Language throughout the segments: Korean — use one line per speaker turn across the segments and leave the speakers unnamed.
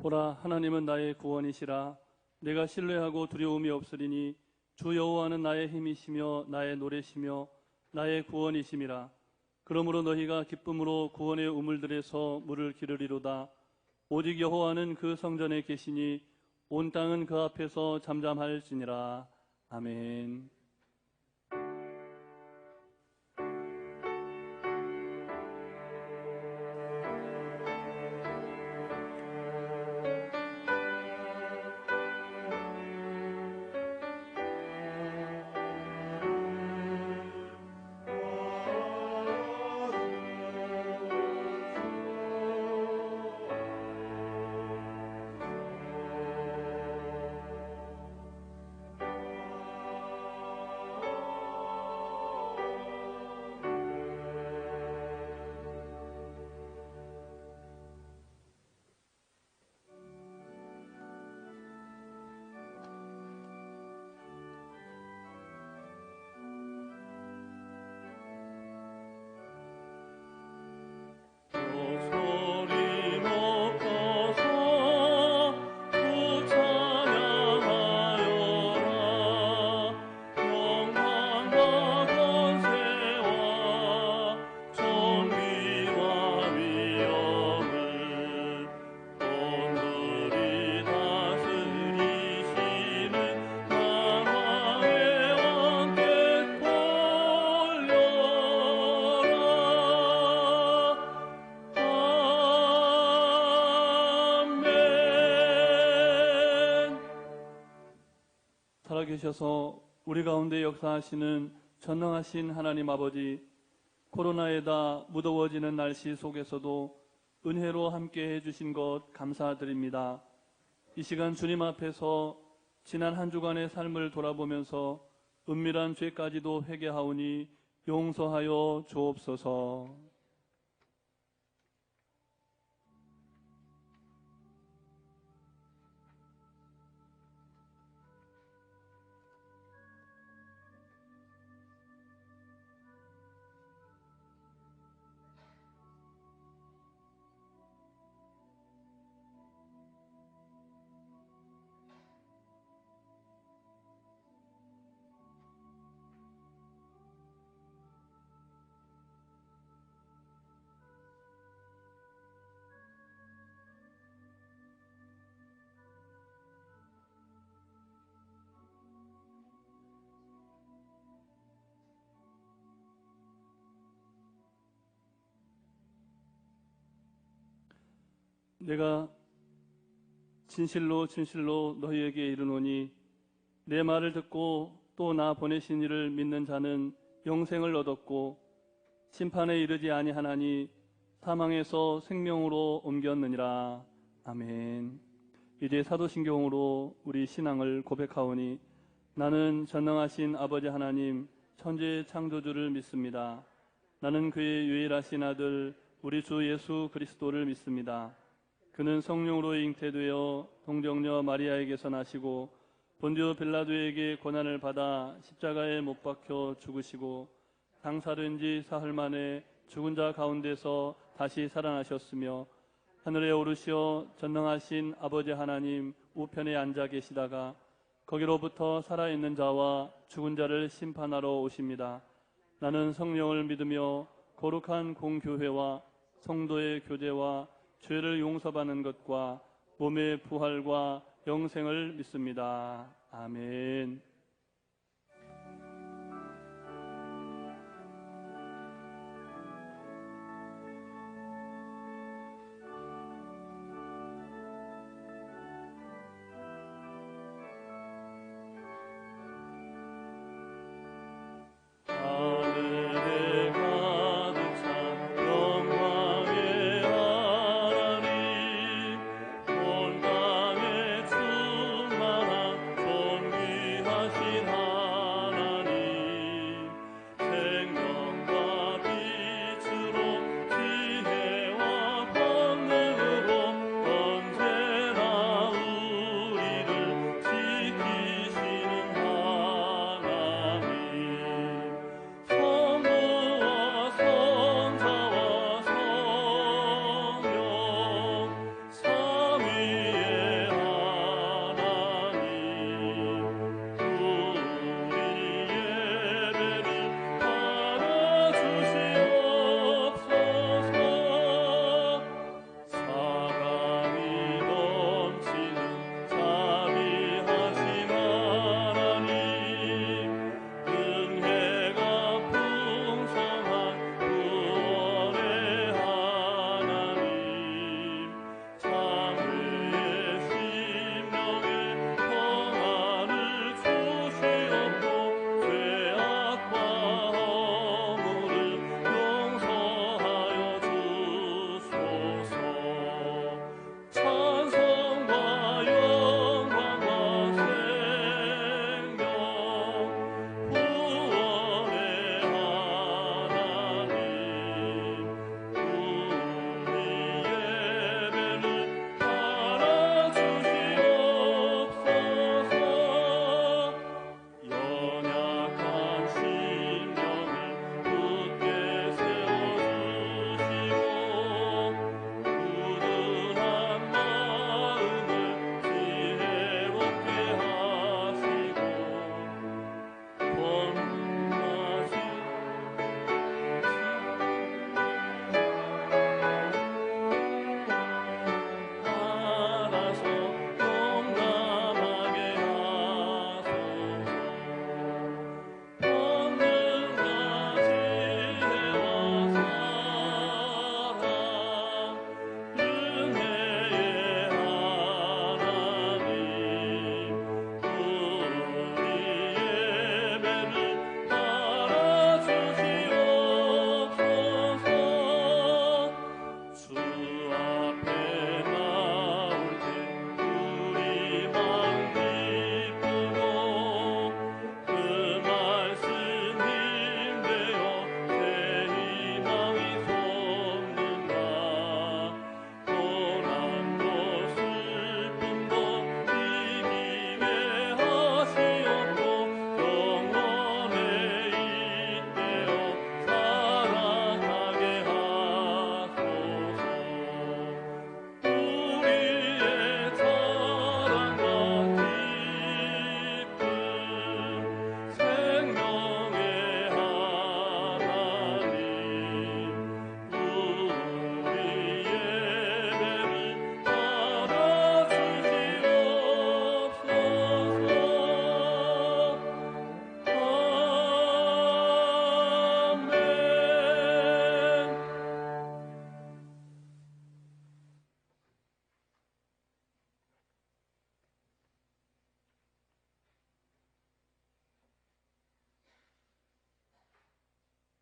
보라, 하나님은 나의 구원이시라. 내가 신뢰하고 두려움이 없으리니 주 여호와는 나의 힘이시며 나의 노래시며 나의 구원이심이라. 그러므로 너희가 기쁨으로 구원의 우물들에서 물을 기르리로다. 오직 여호와는 그 성전에 계시니 온 땅은 그 앞에서 잠잠할지니라. 아멘. 살아계셔서 우리 가운데 역사하시는 전능하신 하나님 아버지, 코로나에다 무더워지는 날씨 속에서도 은혜로 함께 해주신 것 감사드립니다. 이 시간 주님 앞에서 지난 한 주간의 삶을 돌아보면서 은밀한 죄까지도 회개하오니 용서하여 주옵소서. 내가 진실로 진실로 너희에게 이르노니 내 말을 듣고 또 나 보내신 이를 믿는 자는 영생을 얻었고 심판에 이르지 아니하나니 사망에서 생명으로 옮겼느니라. 아멘. 이제 사도신경으로 우리 신앙을 고백하오니 나는 전능하신 아버지 하나님 천지의 창조주를 믿습니다. 나는 그의 유일하신 아들 우리 주 예수 그리스도를 믿습니다. 그는 성령으로 잉태되어 동정녀 마리아에게서 나시고 본디오 빌라도에게 고난을 받아 십자가에 못 박혀 죽으시고 장사된 지 사흘 만에 죽은 자 가운데서 다시 살아나셨으며 하늘에 오르시어 전능하신 아버지 하나님 우편에 앉아 계시다가 거기로부터 살아있는 자와 죽은 자를 심판하러 오십니다. 나는 성령을 믿으며 거룩한 공교회와 성도의 교제와 죄를 용서받는 것과 몸의 부활과 영생을 믿습니다. 아멘.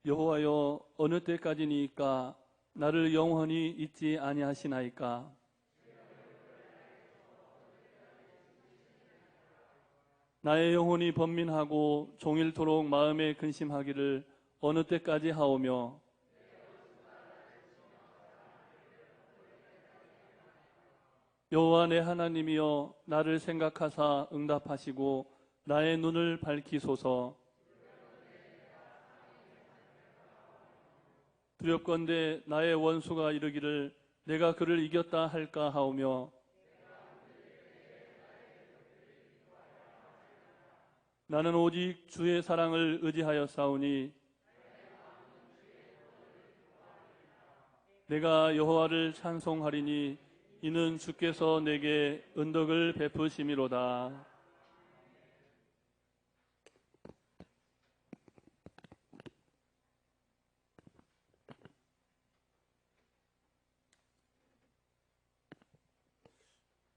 여호와여 어느 때까지니까 나를 영원히 잊지 아니하시나이까. 나의 영혼이 번민하고 종일토록 마음에 근심하기를 어느 때까지 하오며, 여호와 내 하나님이여 나를 생각하사 응답하시고 나의 눈을 밝히소서. 두렵건대 나의 원수가 이르기를 내가 그를 이겼다 할까 하오며, 나는 오직 주의 사랑을 의지하여 싸우니 내가 여호와를 찬송하리니 이는 주께서 내게 은덕을 베푸심이로다.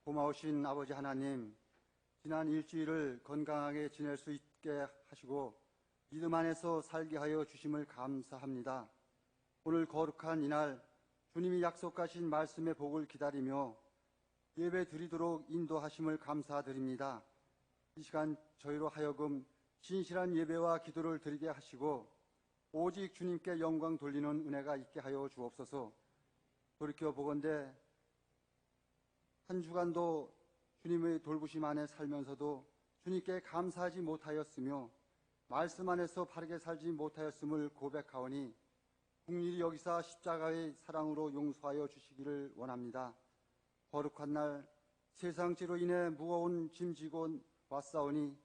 고마우신 아버지 하나님, 지난 일주일을 건강하게 지낼 수 있게 하시고 믿음 안에서 살게 하여 주심을 감사합니다. 오늘 거룩한 이날 주님이 약속하신 말씀의 복을 기다리며 예배 드리도록 인도하심을 감사드립니다. 이 시간 저희로 하여금 진실한 예배와 기도를 드리게 하시고 오직 주님께 영광 돌리는 은혜가 있게 하여 주옵소서. 돌이켜보건대 한 주간도 주님의 돌보심 안에 살면서도 주님께 감사하지 못하였으며 말씀 안에서 바르게 살지 못하였음을 고백하오니 국리리 여기사 십자가의 사랑으로 용서하여 주시기를 원합니다. 거룩한 날 세상죄로 인해 무거운 짐 지고 왔사오니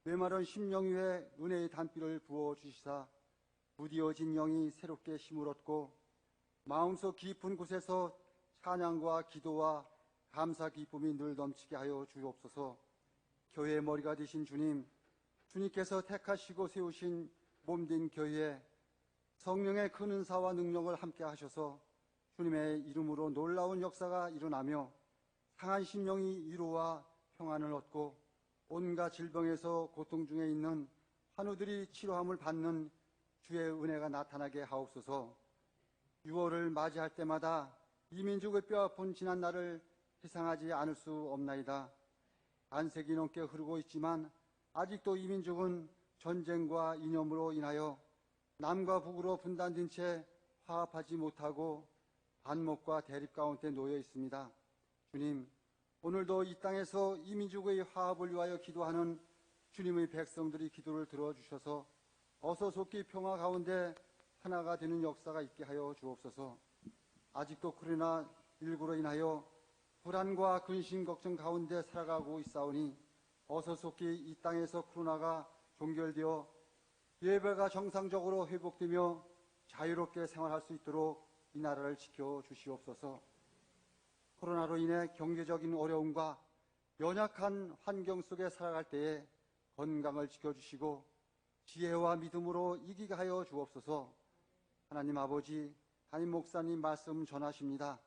메마른 심령 위에 은혜의 단비를 부어 주시사 무디어진 영이 새롭게 힘을 얻고 마음속 깊은 곳에서 찬양과 기도와 감사 기쁨이 늘 넘치게 하여 주옵소서. 교회의 머리가 되신 주님, 주님께서 택하시고 세우신 몸된 교회에 성령의 큰 은사와 능력을 함께 하셔서 주님의 이름으로 놀라운 역사가 일어나며 상한 심령이 위로와 평안을 얻고 온갖 질병에서 고통 중에 있는 환우들이 치료함을 받는 주의 은혜가 나타나게 하옵소서. 6월을 맞이할 때마다 이 민족의 뼈아픈 지난 날을 회상하지 않을 수 없나이다. 반세기 넘게 흐르고 있지만 아직도 이 민족은 전쟁과 이념으로 인하여 남과 북으로 분단된 채 화합하지 못하고 반목과 대립 가운데 놓여 있습니다. 주님, 오늘도 이 땅에서 이 민족의 화합을 위하여 기도하는 주님의 백성들이 기도를 들어주셔서 어서 속히 평화 가운데 하나가 되는 역사가 있게 하여 주옵소서. 아직도 코로나19로 인하여 불안과 근심 걱정 가운데 살아가고 있사오니 어서 속히 이 땅에서 코로나가 종결되어 예배가 정상적으로 회복되며 자유롭게 생활할 수 있도록 이 나라를 지켜주시옵소서. 코로나로 인해 경제적인 어려움과 연약한 환경 속에 살아갈 때에 건강을 지켜주시고 지혜와 믿음으로 이기게 하여 주옵소서. 하나님 아버지, 담임 목사님 말씀 전하십니다.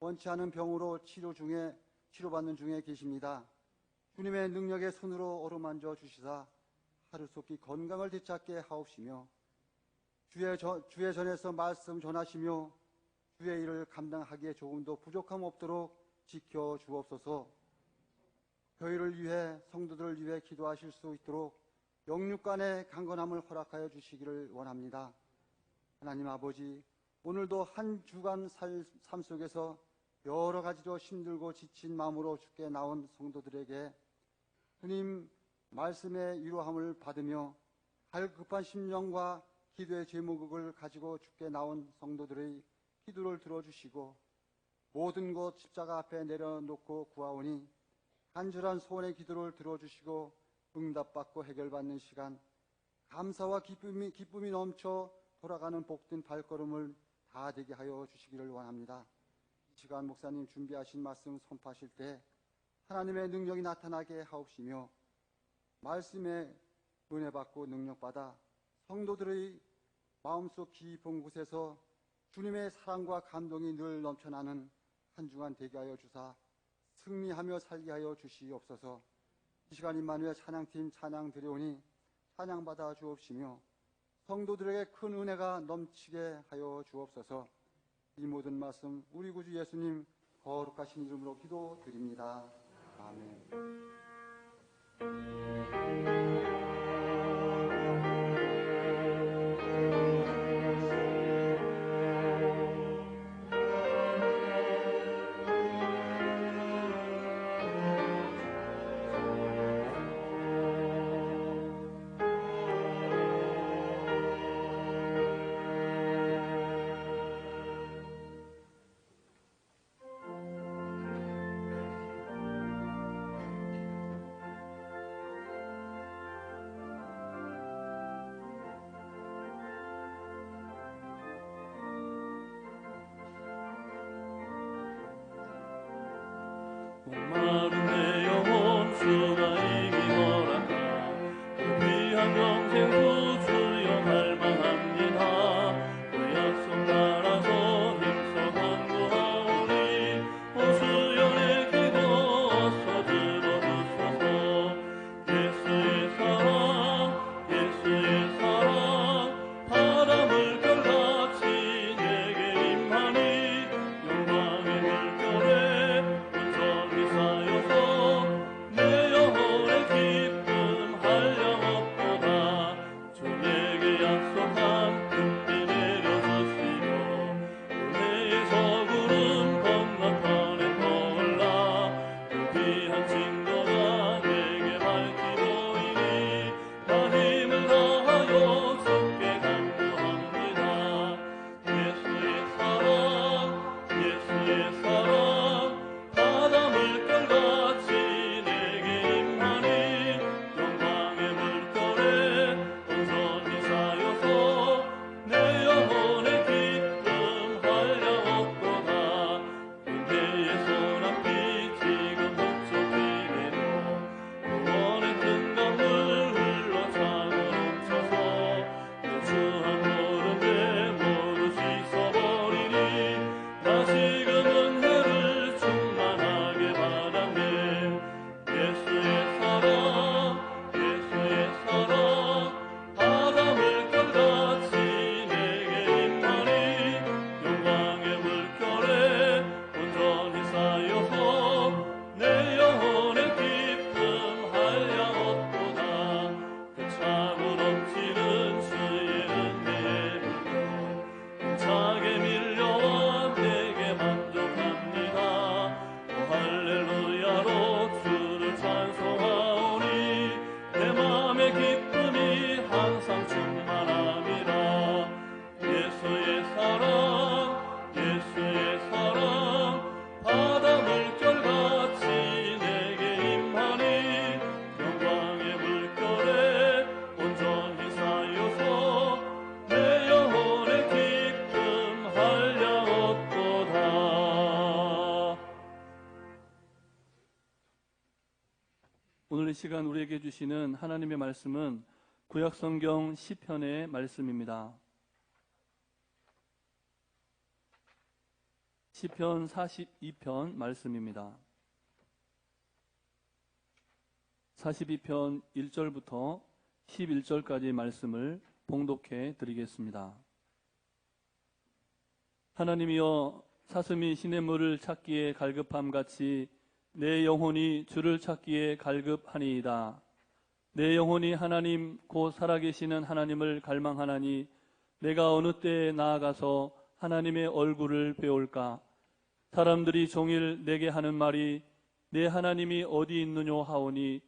원치 않은 병으로 치료받는 중에 계십니다. 주님의 능력의 손으로 어루만져 주시사 하루속히 건강을 되찾게 하옵시며 주의 전에서 말씀 전하시며 주의 일을 감당하기에 조금도 부족함 없도록 지켜 주옵소서. 교회를 위해 성도들을 위해 기도하실 수 있도록 영육간의 강건함을 허락하여 주시기를 원합니다. 하나님 아버지, 오늘도 한 주간 삶 속에서 여러 가지로 힘들고 지친 마음으로 주께 나온 성도들에게 주님 말씀의 위로함을 받으며 갈급한 심령과 기도의 제목을 가지고 주께 나온 성도들의 기도를 들어주시고 모든 것 십자가 앞에 내려놓고 구하오니 간절한 소원의 기도를 들어주시고 응답받고 해결받는 시간, 감사와 기쁨이 넘쳐 돌아가는 복된 발걸음을 다 되게 하여 주시기를 원합니다. 이 시간 목사님 준비하신 말씀 선포하실 때 하나님의 능력이 나타나게 하옵시며 말씀에 은혜 받고 능력 받아 성도들의 마음속 깊은 곳에서 주님의 사랑과 감동이 늘 넘쳐나는 한 주간 되게 하여 주사 승리하며 살게 하여 주시옵소서. 이 시간 임마누엘 찬양팀 찬양 드려오니 찬양 받아 주옵시며 성도들에게 큰 은혜가 넘치게 하여 주옵소서. 이 모든 말씀 우리 구주 예수님 거룩하신 이름으로 기도드립니다. 아멘.
목마른 내 영혼 주가 이미 허락하 그 귀한 영생 주여 갈망합니다. 그 약속 따라서 힘써 간구하오니 주여 내 기도 어서 들어주소서. 예수의 사랑 바다 물결같이 내게 임하니 영광의 물결에 온전히 쌓여서 내 영혼의 기쁨 한량없도다. 주 내게 약속한 금비 내려주시고 은혜의 서구름 건너편에 떠올라 그 귀한 증거가 내게 밝히 보이니 나 힘을 다하여 주께 간구합니다. 예수의 사랑 바다 물결같이 내게 임하니 영광의 물결에 온전히 쌓여서 내 영혼의 기쁨 한량없도다. 은혜의 소낙비 지금 흡족히게도 구원의 큰 강물 흘러차고 넘쳐서 내 주한 모르게 모두 씻어버리니 나 지금 은혜를 충만하게 받았네. 예수의 사랑 바다 물결같이 내게 임하니 영광의 물결에 온전히 쌓여서 내 영혼의 기쁨 한량없도다. 그 차고 넘치는 주의 은혜에 힘차게 밀려와 내게 만족합니다. 오 할렐루야로 주를 찬송하오니 내 맘의 기쁨이 항상 충만함이라. 예수의 사랑 바다 물결같이 내게 임하니 영광의 물결에 온전히 쌓여서 내 영혼의 기쁨 한량없도다. 오늘 이 시간 우리에게 주시는 하나님의 말씀은 구약성경 시편의 말씀입니다. 시편 42편 말씀입니다. 42편 1절부터 11절까지 말씀을 봉독해 드리겠습니다. 하나님이여, 사슴이 시냇물을 찾기에 갈급함같이 내 영혼이 주를 찾기에 갈급하니이다. 내 영혼이 하나님 곧 살아계시는 하나님을 갈망하나니 내가 어느 때에 나아가서 하나님의 얼굴을 배울까? 사람들이 종일 내게 하는 말이 내 하나님이 어디 있느뇨 하오니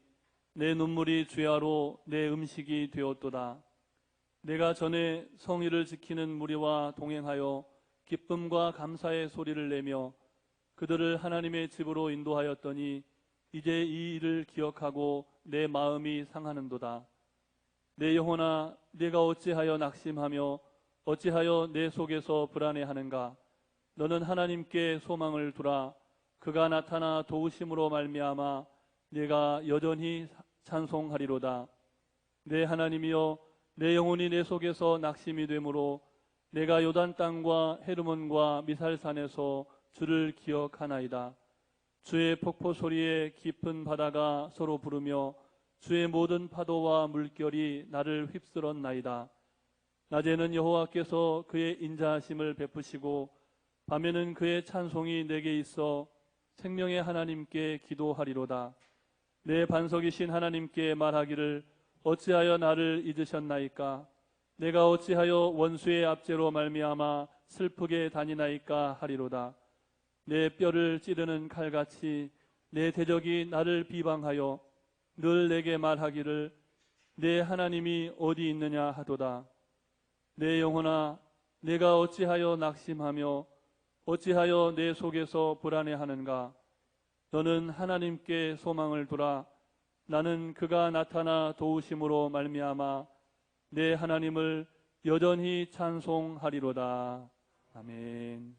내 눈물이 주야로 내 음식이 되었도다. 내가 전에 성의를 지키는 무리와 동행하여 기쁨과 감사의 소리를 내며 그들을 하나님의 집으로 인도하였더니 이제 이 일을 기억하고 내 마음이 상하는도다. 내 영혼아, 내가 어찌하여 낙심하며 어찌하여 내 속에서 불안해하는가? 너는 하나님께 소망을 두라. 그가 나타나 도우심으로 말미암아 내가 여전히 찬송하리로다. 내 하나님이여, 내 영혼이 내 속에서 낙심이 되므로 내가 요단 땅과 헤르몬과 미살산에서 주를 기억하나이다. 주의 폭포 소리에 깊은 바다가 서로 부르며 주의 모든 파도와 물결이 나를 휩쓸었나이다. 낮에는 여호와께서 그의 인자하심을 베푸시고 밤에는 그의 찬송이 내게 있어 생명의 하나님께 기도하리로다. 내 반석이신 하나님께 말하기를 어찌하여 나를 잊으셨나이까? 내가 어찌하여 원수의 압제로 말미암아 슬프게 다니나이까 하리로다. 내 뼈를 찌르는 칼같이 내 대적이 나를 비방하여 늘 내게 말하기를 내 하나님이 어디 있느냐 하도다. 내 영혼아, 내가 어찌하여 낙심하며 어찌하여 내 속에서 불안해하는가? 너는 하나님께 소망을 두라. 나는 그가 나타나 도우심으로 말미암아 내 하나님을 여전히 찬송하리로다. 아멘.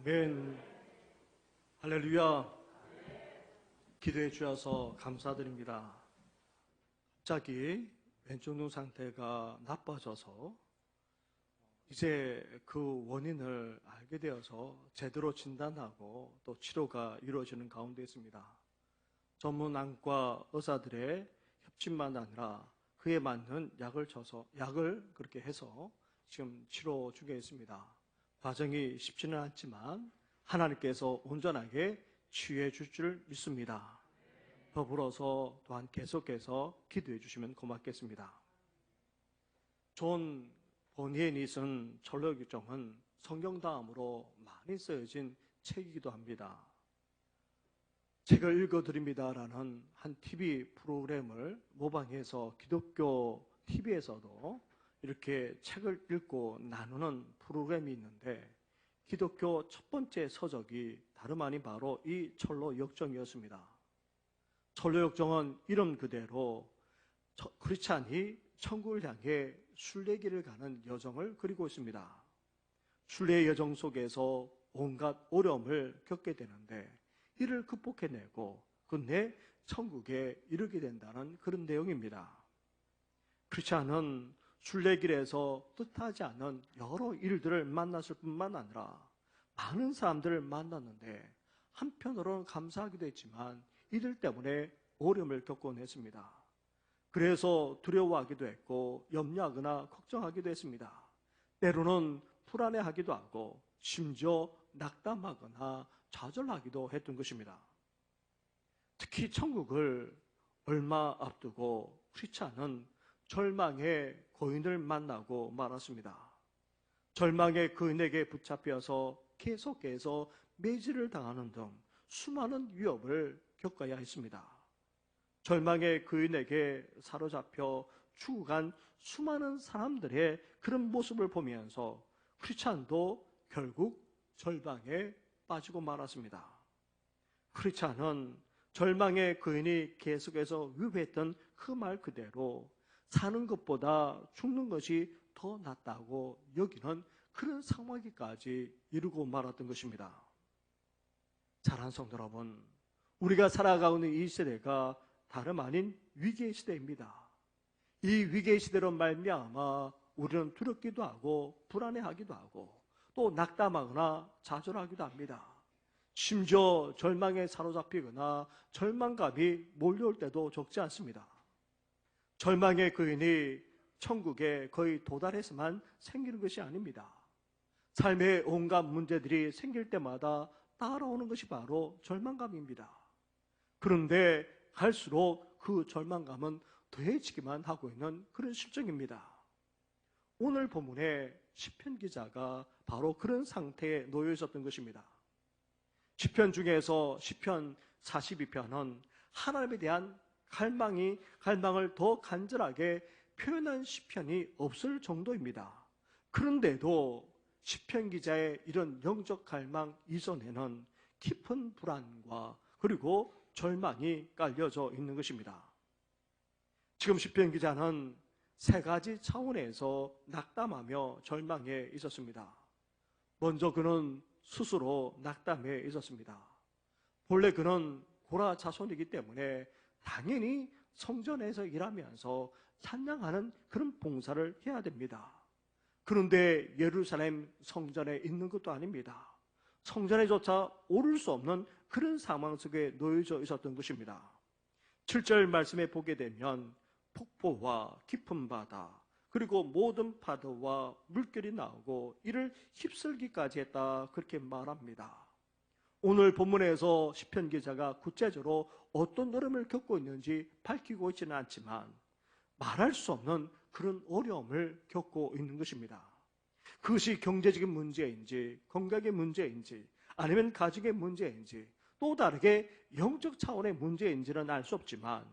아멘. 할렐루야. 기도해 주셔서 감사드립니다. 갑자기 왼쪽 눈 상태가 나빠져서 이제 그 원인을 알게 되어서 제대로 진단하고 또 치료가 이루어지는 가운데 있습니다. 전문 안과 의사들의 협진만 아니라 그에 맞는 약을 그렇게 해서 지금 치료 중에 있습니다. 과정이 쉽지는 않지만 하나님께서 온전하게 치유해 줄 줄 믿습니다. 더불어서 또한 계속해서 기도해 주시면 고맙겠습니다. 존 보니엔이 쓴 전로교정은 성경 다음으로 많이 쓰여진 책이기도 합니다. 책을 읽어드립니다라는 한 TV 프로그램을 모방해서 기독교 TV에서도 이렇게 책을 읽고 나누는 프로그램이 있는데 기독교 첫 번째 서적이 다름 아닌 바로 이 철로역정이었습니다. 철로역정은 이름 그대로 크리스찬이 천국을 향해 순례길을 가는 여정을 그리고 있습니다. 순례의 여정 속에서 온갖 어려움을 겪게 되는데 이를 극복해내고 끝내 천국에 이르게 된다는 그런 내용입니다. 크리스찬은 순례길에서 뜻하지 않은 여러 일들을 만났을 뿐만 아니라 많은 사람들을 만났는데 한편으로는 감사하기도 했지만 이들 때문에 어려움을 겪곤 했습니다. 그래서 두려워하기도 했고 염려하거나 걱정하기도 했습니다. 때로는 불안해하기도 하고 심지어 낙담하거나 좌절하기도 했던 것입니다. 특히 천국을 얼마 앞두고 크리스찬은 절망의 거인을 만나고 말았습니다. 절망의 거인에게 붙잡혀서 계속해서 매질을 당하는 등 수많은 위협을 겪어야 했습니다. 절망의 거인에게 사로잡혀 죽어간 수많은 사람들의 그런 모습을 보면서 크리스찬도 결국 절망에 빠지고 말았습니다. 크리스찬은 절망의 거인이 계속해서 위협했던 그 말 그대로 사는 것보다 죽는 것이 더 낫다고 여기는 그런 상황까지 이르고 말았던 것입니다. 사랑하는 성도 여러분, 우리가 살아가고 있는 이 시대가 다름 아닌 위기의 시대입니다. 이 위기의 시대로 말미암아 우리는 두렵기도 하고 불안해하기도 하고 또 낙담하거나 좌절하기도 합니다. 심지어 절망에 사로잡히거나 절망감이 몰려올 때도 적지 않습니다. 절망의 거인이 천국에 거의 도달해서만 생기는 것이 아닙니다. 삶의 온갖 문제들이 생길 때마다 따라오는 것이 바로 절망감입니다. 그런데 갈수록 그 절망감은 더해지기만 하고 있는 그런 실정입니다. 오늘 본문의 시편 기자가 바로 그런 상태에 놓여 있었던 것입니다. 시편 중에서 시편 42편은 하나님에 대한 갈망을 더 간절하게 표현한 시편이 없을 정도입니다. 그런데도 시편 기자의 이런 영적 갈망 이전에는 깊은 불안과 그리고 절망이 깔려져 있는 것입니다. 지금 시편 기자는 세 가지 차원에서 낙담하며 절망해 있었습니다. 먼저 그는 스스로 낙담해 있었습니다. 본래 그는 고라 자손이기 때문에 당연히 성전에서 일하면서 찬양하는 그런 봉사를 해야 됩니다. 그런데 예루살렘 성전에 있는 것도 아닙니다. 성전에조차 오를 수 없는 그런 상황 속에 놓여져 있었던 것입니다. 7절 말씀에 보게 되면 폭포와 깊은 바다 그리고 모든 파도와 물결이 나오고 이를 휩쓸기까지 했다 그렇게 말합니다. 오늘 본문에서 시편 기자가 구체적으로 어떤 어려움을 겪고 있는지 밝히고 있지는 않지만 말할 수 없는 그런 어려움을 겪고 있는 것입니다. 그것이 경제적인 문제인지 건강의 문제인지 아니면 가정의 문제인지 또 다르게 영적 차원의 문제인지는 알 수 없지만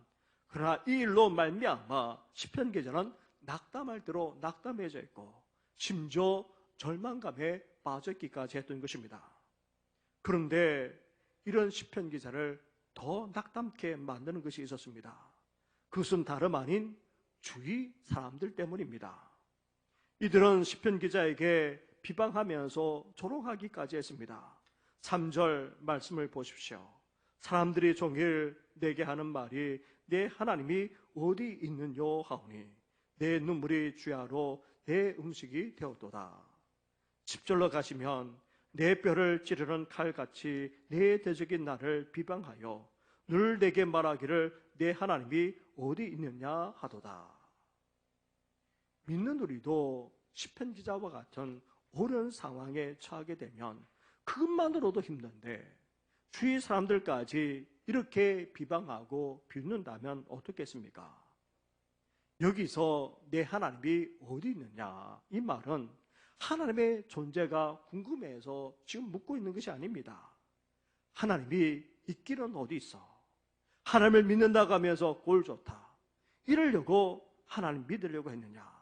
그러나 이 일로 말미암아 시편 기자는 낙담할 대로 낙담해져 있고 심지어 절망감에 빠져있기까지 했던 것입니다. 그런데 이런 시편 기자를 더 낙담케 만드는 것이 있었습니다. 그것은 다름 아닌 주위 사람들 때문입니다. 이들은 시편 기자에게 비방하면서 조롱하기까지 했습니다. 3절 말씀을 보십시오. 사람들이 종일 내게 하는 말이 내 하나님이 어디 있느뇨 하오니 내 눈물이 주야로 내 음식이 되었도다. 10절로 가시면 내 뼈를 찌르는 칼같이 내 대적인 나를 비방하여 늘 내게 말하기를 내 하나님이 어디 있느냐 하도다. 믿는 우리도 시편 기자와 같은 어려운 상황에 처하게 되면 그것만으로도 힘든데 주위 사람들까지 이렇게 비방하고 비웃는다면 어떻겠습니까? 여기서 내 하나님이 어디 있느냐, 이 말은 하나님의 존재가 궁금해서 지금 묻고 있는 것이 아닙니다. 하나님이 있기는 어디 있어? 하나님을 믿는다고 하면서 꼴 좋다, 이러려고 하나님 믿으려고 했느냐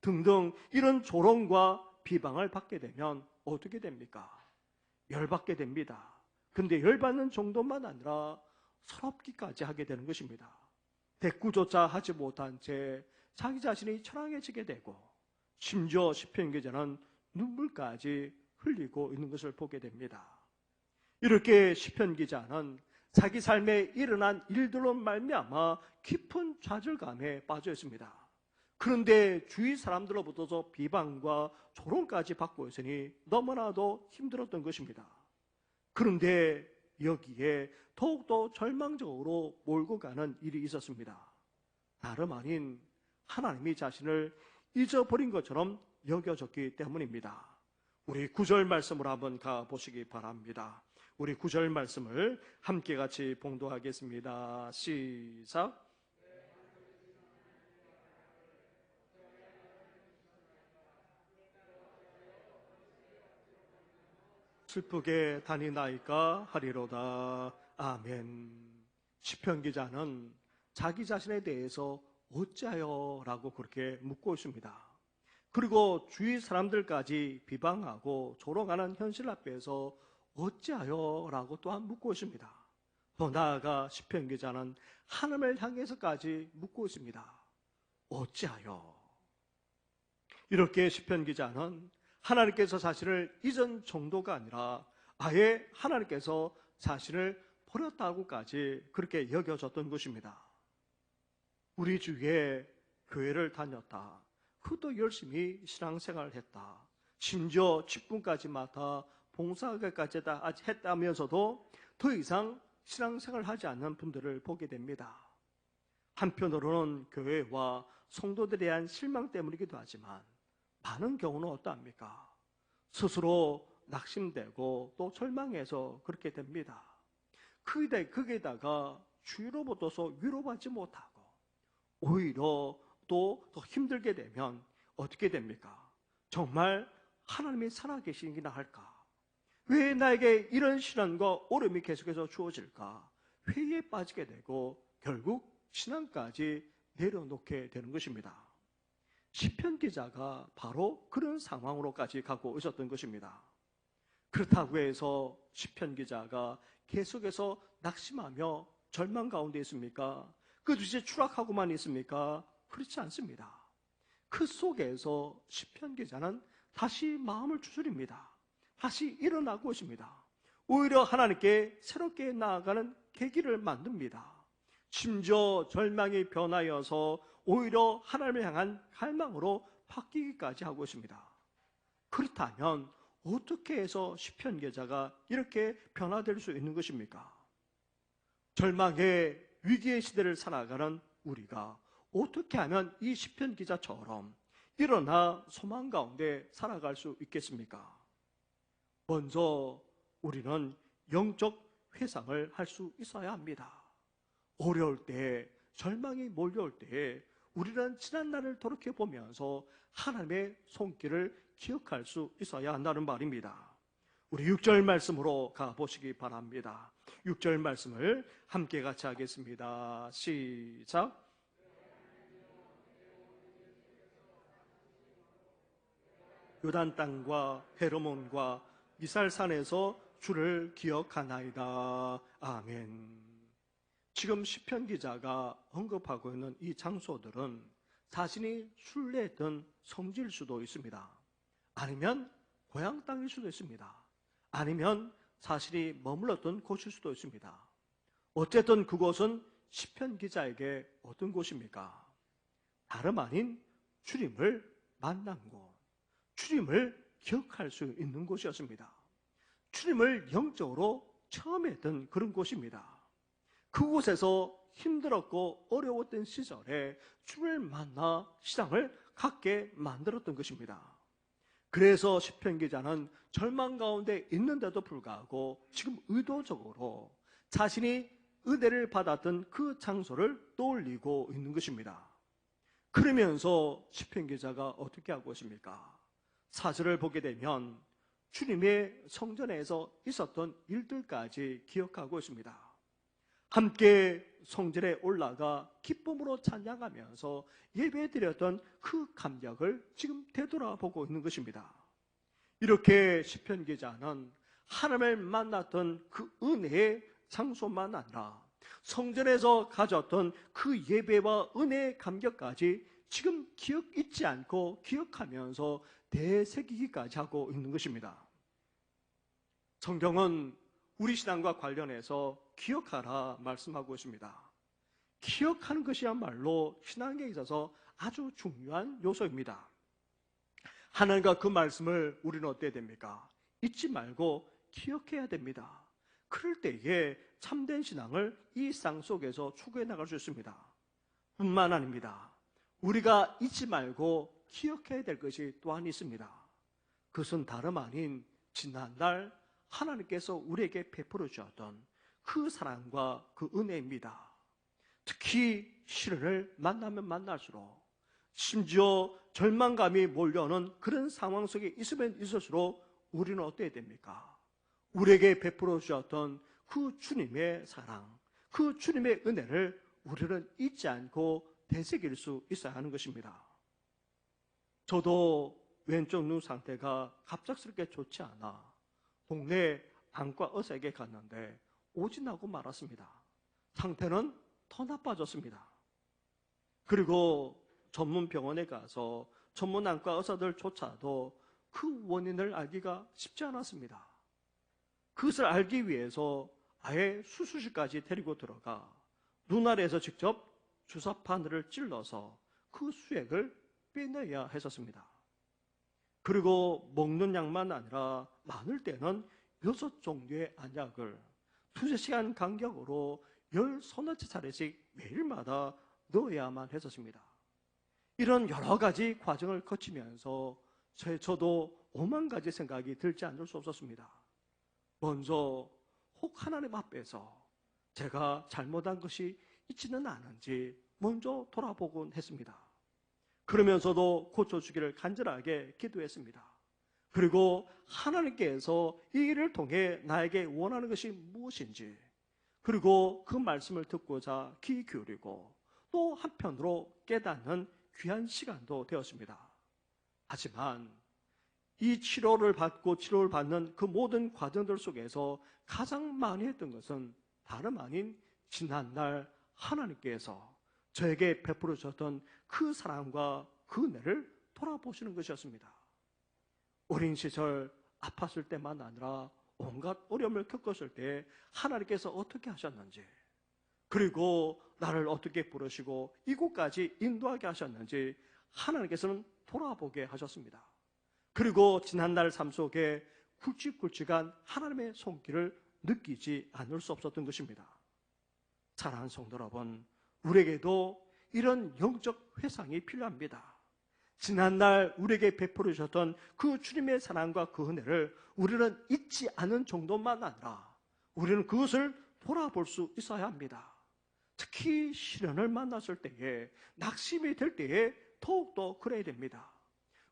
등등 이런 조롱과 비방을 받게 되면 어떻게 됩니까? 열받게 됩니다. 근데 열받는 정도만 아니라 서럽기까지 하게 되는 것입니다. 대꾸조차 하지 못한 채 자기 자신이 처량해지게 되고 심지어 시편 기자는 눈물까지 흘리고 있는 것을 보게 됩니다. 이렇게 시편 기자는 자기 삶에 일어난 일들로 말미암아 깊은 좌절감에 빠져 있습니다. 그런데 주위 사람들로부터 비방과 조롱까지 받고 있으니 너무나도 힘들었던 것입니다. 그런데 여기에 더욱더 절망적으로 몰고 가는 일이 있었습니다. 다름 아닌 하나님이 자신을 잊어버린 것처럼 여겨졌기 때문입니다. 우리 9절 말씀으로 한번 가보시기 바랍니다. 우리 9절 말씀을 함께 같이 봉독하겠습니다. 시작. 슬프게 다니나이까 하리로다. 아멘. 시편 기자는 자기 자신에 대해서 어찌하여 라고 그렇게 묻고 있습니다. 그리고 주위 사람들까지 비방하고 조롱하는 현실 앞에서 어찌하여 라고 또한 묻고 있습니다. 더 나아가 시편 기자는 하나님을 향해서까지 묻고 있습니다. 어찌하여? 이렇게 시편 기자는 하나님께서 자신을 잊은 정도가 아니라 아예 하나님께서 자신을 버렸다고까지 그렇게 여겨졌던 것입니다. 우리 주위에 교회를 다녔다, 그것도 열심히 신앙생활을 했다, 심지어 직분까지 맡아 봉사까지 했다면서도 더 이상 신앙생활을 하지 않는 분들을 보게 됩니다. 한편으로는 교회와 성도들에 대한 실망 때문이기도 하지만 많은 경우는 어떠합니까? 스스로 낙심되고 또 절망해서 그렇게 됩니다. 거기에다가 주위로부터서 위로받지 못하고 오히려 또 더 힘들게 되면 어떻게 됩니까? 정말 하나님이 살아계시기나 할까? 왜 나에게 이런 시련과 어려움이 계속해서 주어질까? 회의에 빠지게 되고 결국 신앙까지 내려놓게 되는 것입니다. 시편 기자가 바로 그런 상황으로까지 가고 있었던 것입니다. 그렇다고 해서 시편 기자가 계속해서 낙심하며 절망 가운데 있습니까? 그 뒤에 추락하고만 있습니까? 그렇지 않습니다. 그 속에서 시편 기자는 다시 마음을 추스립니다. 다시 일어나고 있습니다. 오히려 하나님께 새롭게 나아가는 계기를 만듭니다. 심지어 절망이 변하여서 오히려 하나님을 향한 갈망으로 바뀌기까지 하고 있습니다. 그렇다면 어떻게 해서 시편 기자가 이렇게 변화될 수 있는 것입니까? 절망의 위기의 시대를 살아가는 우리가 어떻게 하면 이 시편 기자처럼 일어나 소망 가운데 살아갈 수 있겠습니까? 먼저 우리는 영적 회상을 할 수 있어야 합니다. 어려울 때, 절망이 몰려올 때 우리는 지난 날을 돌이켜보면서 하나님의 손길을 기억할 수 있어야 한다는 말입니다. 우리 6절 말씀으로 가보시기 바랍니다. 6절 말씀을 함께 같이 하겠습니다. 시작. 요단 땅과 헤르몬과 미살산에서 주를 기억하나이다. 아멘. 지금 시편 기자가 언급하고 있는 이 장소들은 자신이 순례했던 성지일 수도 있습니다. 아니면 고향 땅일 수도 있습니다. 아니면 자신이 머물렀던 곳일 수도 있습니다. 어쨌든 그곳은 시편 기자에게 어떤 곳입니까? 다름 아닌 주님을 만난 곳, 주님을 기억할 수 있는 곳이었습니다. 주님을 영적으로 처음 했던 그런 곳입니다. 그곳에서 힘들었고 어려웠던 시절에 주님을 만나 시장을 갖게 만들었던 것입니다. 그래서 시편 기자는 절망 가운데 있는데도 불구하고 지금 의도적으로 자신이 은혜를 받았던 그 장소를 떠올리고 있는 것입니다. 그러면서 시편 기자가 어떻게 하고 있습니까? 4절을 보게 되면 주님의 성전에서 있었던 일들까지 기억하고 있습니다. 함께 성전에 올라가 기쁨으로 찬양하면서 예배드렸던 그 감격을 지금 되돌아보고 있는 것입니다. 이렇게 시편 기자는 하나님을 만났던 그 은혜의 장소만 아니라 성전에서 가졌던 그 예배와 은혜의 감격까지 지금 기억 잊지 않고 기억하면서 되새기기까지 하고 있는 것입니다. 성경은 우리 신앙과 관련해서 기억하라 말씀하고 있습니다. 기억하는 것이야말로 신앙에 있어서 아주 중요한 요소입니다. 하나님과 그 말씀을 우리는 어때야 됩니까? 잊지 말고 기억해야 됩니다. 그럴 때에 참된 신앙을 이 쌍 속에서 추구해 나갈 수 있습니다. 뿐만 아닙니다. 우리가 잊지 말고 기억해야 될 것이 또한 있습니다. 그것은 다름 아닌 지난날 하나님께서 우리에게 베풀어 주었던 그 사랑과 그 은혜입니다. 특히 시련을 만나면 만날수록, 심지어 절망감이 몰려오는 그런 상황 속에 있으면 있을수록 우리는 어때야 됩니까? 우리에게 베풀어 주셨던 그 주님의 사랑, 그 주님의 은혜를 우리는 잊지 않고 되새길 수 있어야 하는 것입니다. 저도 왼쪽 눈 상태가 갑작스럽게 좋지 않아 동네 안과 의사에게 갔는데 오진하고 말았습니다. 상태는 더 나빠졌습니다. 그리고 전문 병원에 가서 전문 안과 의사들조차도 그 원인을 알기가 쉽지 않았습니다. 그것을 알기 위해서 아예 수술실까지 데리고 들어가 눈 아래에서 직접 주사바늘을 찔러서 그 수액을 빼내야 했었습니다. 그리고 먹는 약만 아니라 많을 때는 6종류의 안약을 2-3시간 간격으로 10-30차례씩 매일마다 넣어야만 했었습니다. 이런 여러 가지 과정을 거치면서 저도 5만 가지 생각이 들지 않을 수 없었습니다. 먼저 혹 하나님 앞에서 제가 잘못한 것이 있지는 않은지 먼저 돌아보곤 했습니다. 그러면서도 고쳐주기를 간절하게 기도했습니다. 그리고 하나님께서 이 일을 통해 나에게 원하는 것이 무엇인지, 그리고 그 말씀을 듣고자 귀 기울이고 또 한편으로 깨닫는 귀한 시간도 되었습니다. 하지만 이 치료를 받는 그 모든 과정들 속에서 가장 많이 했던 것은 다름 아닌 지난날 하나님께서 저에게 베풀어 주셨던 그 사랑과 그 은혜를 돌아보시는 것이었습니다. 어린 시절 아팠을 때만 아니라 온갖 어려움을 겪었을 때 하나님께서 어떻게 하셨는지, 그리고 나를 어떻게 부르시고 이곳까지 인도하게 하셨는지 하나님께서는 돌아보게 하셨습니다. 그리고 지난날 삶 속에 굵직굵직한 하나님의 손길을 느끼지 않을 수 없었던 것입니다. 사랑하는 성도 여러분, 우리에게도 이런 영적 회상이 필요합니다. 지난날 우리에게 베풀어 주셨던 그 주님의 사랑과 그 은혜를 우리는 잊지 않은 정도만 아니라 우리는 그것을 돌아볼 수 있어야 합니다. 특히 시련을 만났을 때에, 낙심이 될 때에 더욱더 그래야 됩니다.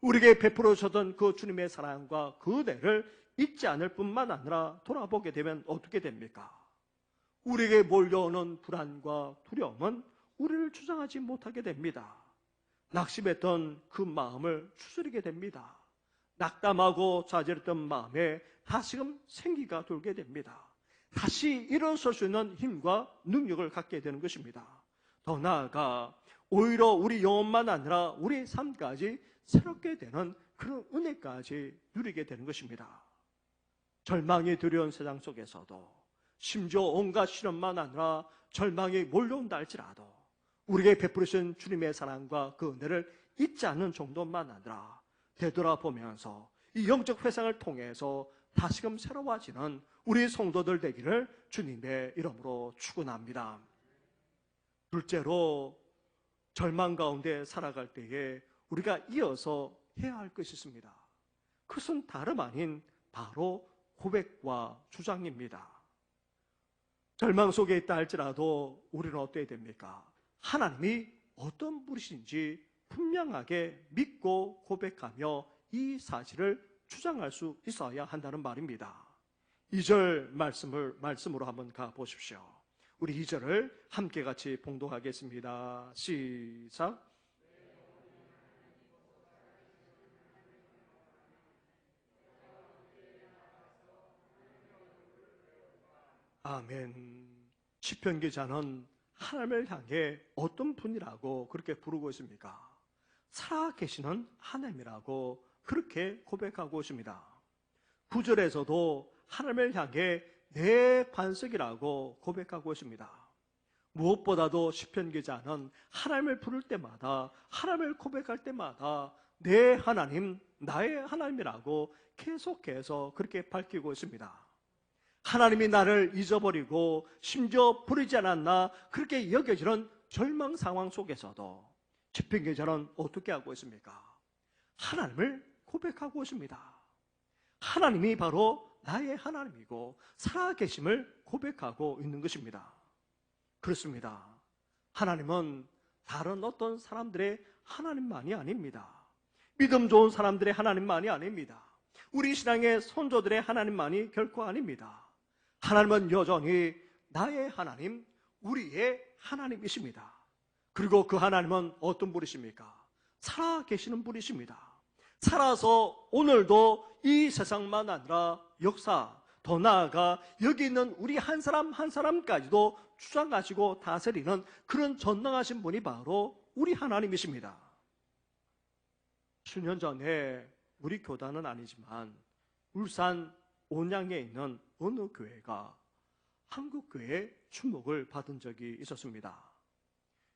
우리에게 베풀어 주셨던 그 주님의 사랑과 그 은혜를 잊지 않을 뿐만 아니라 돌아보게 되면 어떻게 됩니까? 우리에게 몰려오는 불안과 두려움은 우리를 주장하지 못하게 됩니다. 낙심했던 그 마음을 추스리게 됩니다. 낙담하고 좌절했던 마음에 다시금 생기가 돌게 됩니다. 다시 일어설 수 있는 힘과 능력을 갖게 되는 것입니다. 더 나아가 오히려 우리 영혼만 아니라 우리 삶까지 새롭게 되는 그런 은혜까지 누리게 되는 것입니다. 절망이 두려운 세상 속에서도, 심지어 온갖 시련만 아니라 절망이 몰려온다 할지라도 우리에게 베푸시는 주님의 사랑과 그 은혜를 잊지 않는 정도만 아니라 되돌아보면서 이 영적 회상을 통해서 다시금 새로워지는 우리 성도들 되기를 주님의 이름으로 축원합니다. 둘째로, 절망 가운데 살아갈 때에 우리가 이어서 해야 할 것이 있습니다. 그것은 다름 아닌 바로 고백과 주장입니다. 절망 속에 있다 할지라도 우리는 어때야 됩니까? 하나님이 어떤 분이신지 분명하게 믿고 고백하며 이 사실을 주장할 수 있어야 한다는 말입니다. 2절 말씀으로 한번 가보십시오. 우리 2절을 함께 같이 봉독하겠습니다. 시작. 아멘. 시편 기자는 하나님을 향해 어떤 분이라고 그렇게 부르고 있습니까? 살아계시는 하나님이라고 그렇게 고백하고 있습니다. 9절에서도 하나님을 향해 내 반석이라고 고백하고 있습니다. 무엇보다도 시편 기자는 하나님을 부를 때마다, 하나님을 고백할 때마다 내 하나님, 나의 하나님이라고 계속해서 그렇게 밝히고 있습니다. 하나님이 나를 잊어버리고 심지어 부르지 않았나 그렇게 여겨지는 절망 상황 속에서도 시편 기자는 어떻게 하고 있습니까? 하나님을 고백하고 있습니다. 하나님이 바로 나의 하나님이고 살아계심을 고백하고 있는 것입니다. 그렇습니다. 하나님은 다른 어떤 사람들의 하나님만이 아닙니다. 믿음 좋은 사람들의 하나님만이 아닙니다. 우리 신앙의 선조들의 하나님만이 결코 아닙니다. 하나님은 여전히 나의 하나님, 우리의 하나님이십니다. 그리고 그 하나님은 어떤 분이십니까? 살아계시는 분이십니다. 살아서 오늘도 이 세상만 아니라 역사, 더 나아가 여기 있는 우리 한 사람 한 사람까지도 주장하시고 다스리는 그런 전능하신 분이 바로 우리 하나님이십니다. 수년 전에 우리 교단은 아니지만 울산 온양에 있는 어느 교회가 한국교회의 주목을 받은 적이 있었습니다.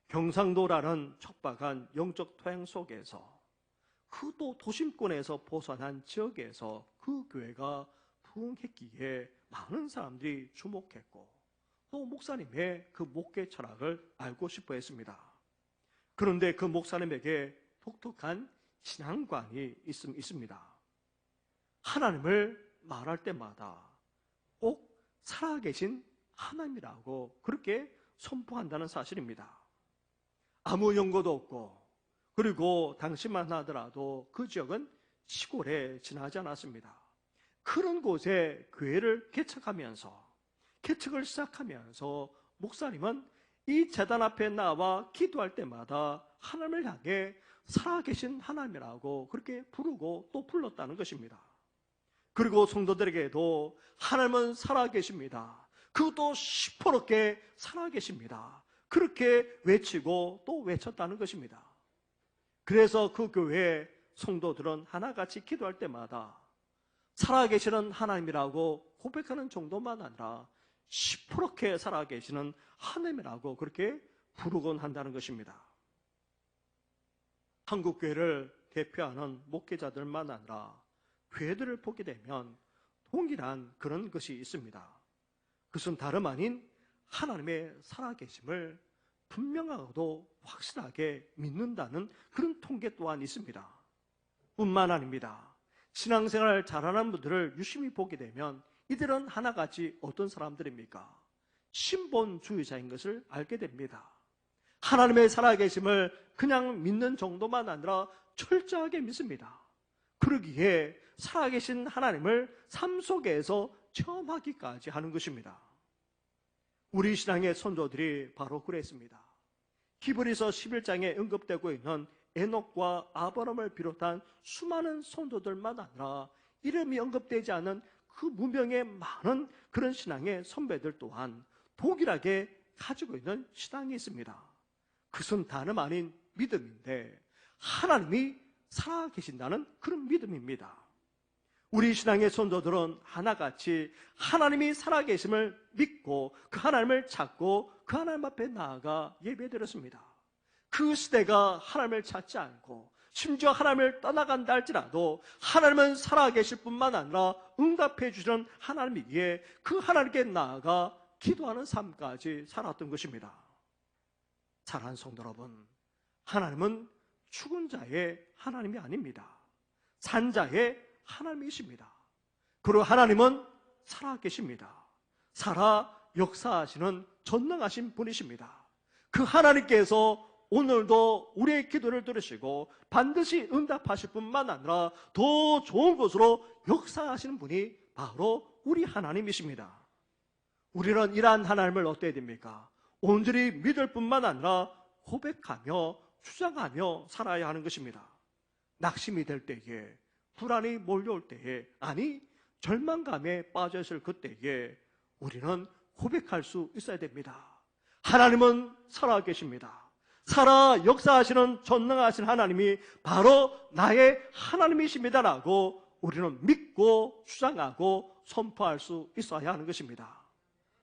경상도라는 척박한 영적 토양 속에서 그 또 도심권에서 벗어난 지역에서 그 교회가 부흥했기에 많은 사람들이 주목했고 또 목사님의 그 목회 철학을 알고 싶어 했습니다. 그런데 그 목사님에게 독특한 신앙관이 있습니다. 하나님을 말할 때마다 꼭 살아계신 하나님이라고 그렇게 선포한다는 사실입니다. 아무 연고도 없고 그리고 당시만 하더라도 그 지역은 시골에 지나지 않았습니다. 그런 곳에 교회를 개척을 시작하면서 목사님은 이 제단 앞에 나와 기도할 때마다 하나님을 향해 살아계신 하나님이라고 그렇게 부르고 또 불렀다는 것입니다. 그리고 성도들에게도 하나님은 살아계십니다. 그것도 시퍼렇게 살아계십니다. 그렇게 외치고 또 외쳤다는 것입니다. 그래서 그 교회 성도들은 하나같이 기도할 때마다 살아계시는 하나님이라고 고백하는 정도만 아니라 시퍼렇게 살아계시는 하나님이라고 그렇게 부르곤 한다는 것입니다. 한국교회를 대표하는 목회자들만 아니라 교회들을 보게 되면 동일한 그런 것이 있습니다. 그것은 다름 아닌 하나님의 살아계심을 분명하고도 확실하게 믿는다는 그런 통계 또한 있습니다. 뿐만 아닙니다. 신앙생활 잘하는 분들을 유심히 보게 되면 이들은 하나같이 어떤 사람들입니까? 신본주의자인 것을 알게 됩니다. 하나님의 살아계심을 그냥 믿는 정도만 아니라 철저하게 믿습니다. 그러기에 살아계신 하나님을 삶 속에서 체험하기까지 하는 것입니다. 우리 신앙의 선조들이 바로 그랬습니다. 히브리서 11장에 언급되고 있는 에녹과 아브라함을 비롯한 수많은 선조들만 아니라 이름이 언급되지 않은 그 무명의 많은 그런 신앙의 선배들 또한 동일하게 가지고 있는 신앙이 있습니다. 그것은 다름 아닌 믿음인데 하나님이 살아계신다는 그런 믿음입니다. 우리 신앙의 선조들은 하나같이 하나님이 살아계심을 믿고 그 하나님을 찾고 그 하나님 앞에 나아가 예배드렸습니다. 그 시대가 하나님을 찾지 않고 심지어 하나님을 떠나간다 할지라도 하나님은 살아계실 뿐만 아니라 응답해 주시는 하나님이기에 그 하나님께 나아가 기도하는 삶까지 살았던 것입니다. 사랑하는 성도 여러분, 하나님은 죽은 자의 하나님이 아닙니다. 산 자의 하나님이십니다. 그리고 하나님은 살아계십니다. 살아 역사하시는 전능하신 분이십니다. 그 하나님께서 오늘도 우리의 기도를 들으시고 반드시 응답하실 뿐만 아니라 더 좋은 것으로 역사하시는 분이 바로 우리 하나님이십니다. 우리는 이러한 하나님을 어때야 됩니까? 온전히 믿을 뿐만 아니라 고백하며 주장하며 살아야 하는 것입니다. 낙심이 될 때에, 불안이 몰려올 때에, 아니 절망감에 빠져 있을 그때에 우리는 고백할 수 있어야 됩니다. 하나님은 살아계십니다. 살아 역사하시는 전능하신 하나님이 바로 나의 하나님이십니다라고 우리는 믿고 주장하고 선포할 수 있어야 하는 것입니다.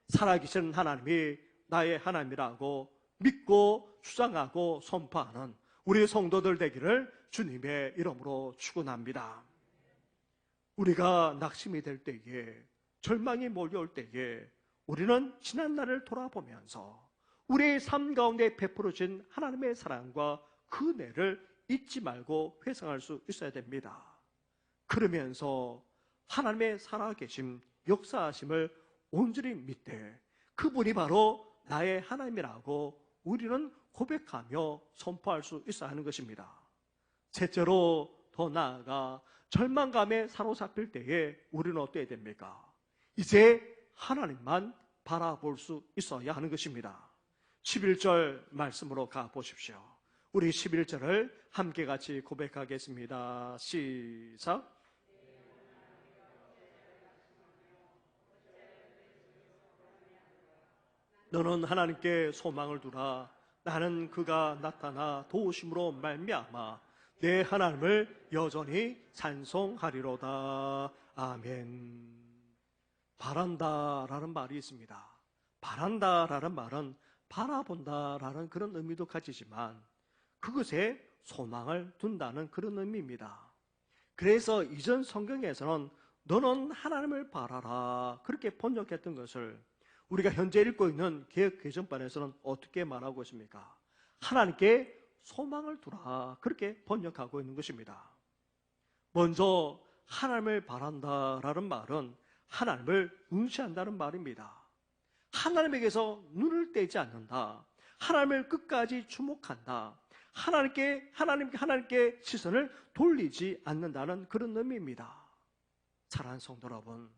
살아계신 하나님이 나의 하나님이라고 믿고 주장하고 선포하는 우리 성도들 되기를 주님의 이름으로 축원합니다. 우리가 낙심이 될 때에, 절망이 몰려올 때에 우리는 지난날을 돌아보면서 우리의 삶 가운데 베풀어진 하나님의 사랑과 그 은혜를 잊지 말고 회상할 수 있어야 됩니다. 그러면서 하나님의 살아계심, 역사하심을 온전히 믿되 그분이 바로 나의 하나님이라고 우리는 고백하며 선포할 수 있어야 하는 것입니다. 셋째로, 더 나아가 절망감에 사로잡힐 때에 우리는 어때야 됩니까? 이제 하나님만 바라볼 수 있어야 하는 것입니다. 11절 말씀으로 가보십시오. 우리 11절을 함께 같이 고백하겠습니다. 시작. 너는 하나님께 소망을 두라. 나는 그가 나타나 도우심으로 말미암아 내 하나님을 여전히 찬송하리로다. 아멘. 바란다라는 말이 있습니다. 바란다라는 말은 바라본다라는 그런 의미도 가지지만 그것에 소망을 둔다는 그런 의미입니다. 그래서 이전 성경에서는 너는 하나님을 바라라 그렇게 번역했던 것을 우리가 현재 읽고 있는 개역 개정판에서는 어떻게 말하고 있습니까? 하나님께 소망을 두라 그렇게 번역하고 있는 것입니다. 먼저 하나님을 바란다라는 말은 하나님을 응시한다는 말입니다. 하나님에게서 눈을 떼지 않는다. 하나님을 끝까지 주목한다. 하나님께 시선을 돌리지 않는다는 그런 의미입니다. 사랑하는 성도 여러분,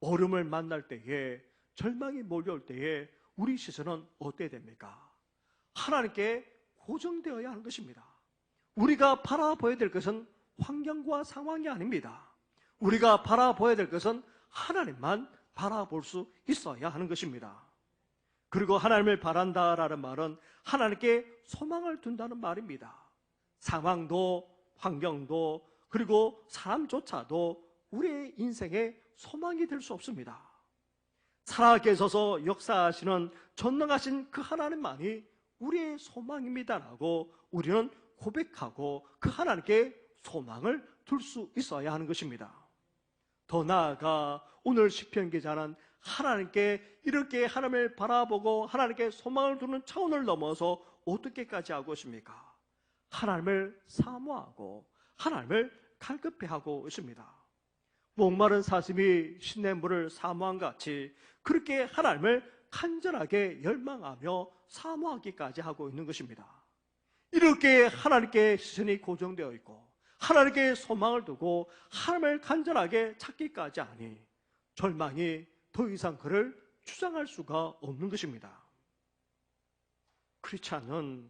어려움을 만날 때에, 절망이 몰려올 때에 우리 시선은 어때야 됩니까? 하나님께 고정되어야 하는 것입니다. 우리가 바라보아야 될 것은 환경과 상황이 아닙니다. 우리가 바라보아야 될 것은 하나님만 바라볼 수 있어야 하는 것입니다. 그리고 하나님을 바란다라는 말은 하나님께 소망을 둔다는 말입니다. 상황도 환경도 그리고 사람조차도 우리의 인생의 소망이 될 수 없습니다. 살아계셔서 역사하시는 전능하신 그 하나님만이 우리의 소망입니다라고 우리는 고백하고 그 하나님께 소망을 둘 수 있어야 하는 것입니다. 더 나아가 오늘 시편 기자는 하나님께 이렇게 하나님을 바라보고 하나님께 소망을 두는 차원을 넘어서 어떻게까지 하고 있습니까? 하나님을 사모하고 하나님을 갈급해하고 있습니다. 목마른 사슴이 시냇물을 사모한 같이 그렇게 하나님을 간절하게 열망하며 사모하기까지 하고 있는 것입니다. 이렇게 하나님께 시선이 고정되어 있고 하나님께 소망을 두고 하나님을 간절하게 찾기까지 하니 절망이 더 이상 그를 주장할 수가 없는 것입니다. 크리스찬은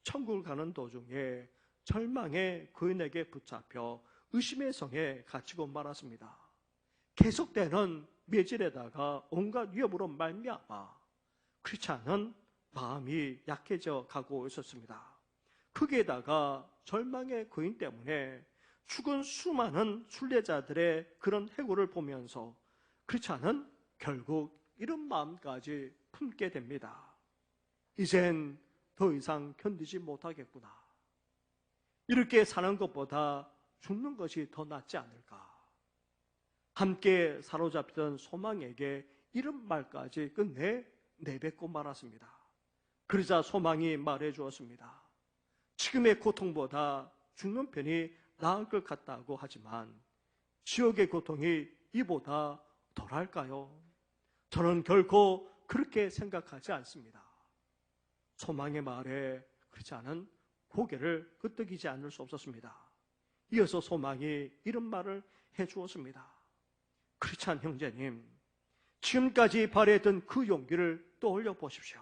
천국을 가는 도중에 절망의 거인에게 붙잡혀 의심의 성에 갇히고 말았습니다. 계속되는 매질에다가 온갖 위협으로 말미암아 크리스찬은 마음이 약해져 가고 있었습니다. 거기에다가 절망의 거인 때문에 죽은 수많은 순례자들의 그런 해고를 보면서 크리스찬은 결국 이런 마음까지 품게 됩니다. 이젠 더 이상 견디지 못하겠구나. 이렇게 사는 것보다 죽는 것이 더 낫지 않을까. 함께 사로잡히던 소망에게 이런 말까지 끝내 내뱉고 말았습니다. 그러자 소망이 말해 주었습니다. 지금의 고통보다 죽는 편이 나을 것 같다고 하지만 지옥의 고통이 이보다 덜할까요? 저는 결코 그렇게 생각하지 않습니다. 소망의 말에 크리스찬은 고개를 끄덕이지 않을 수 없었습니다. 이어서 소망이 이런 말을 해주었습니다. 크리스찬 형제님, 지금까지 발휘했던 그 용기를 떠올려 보십시오.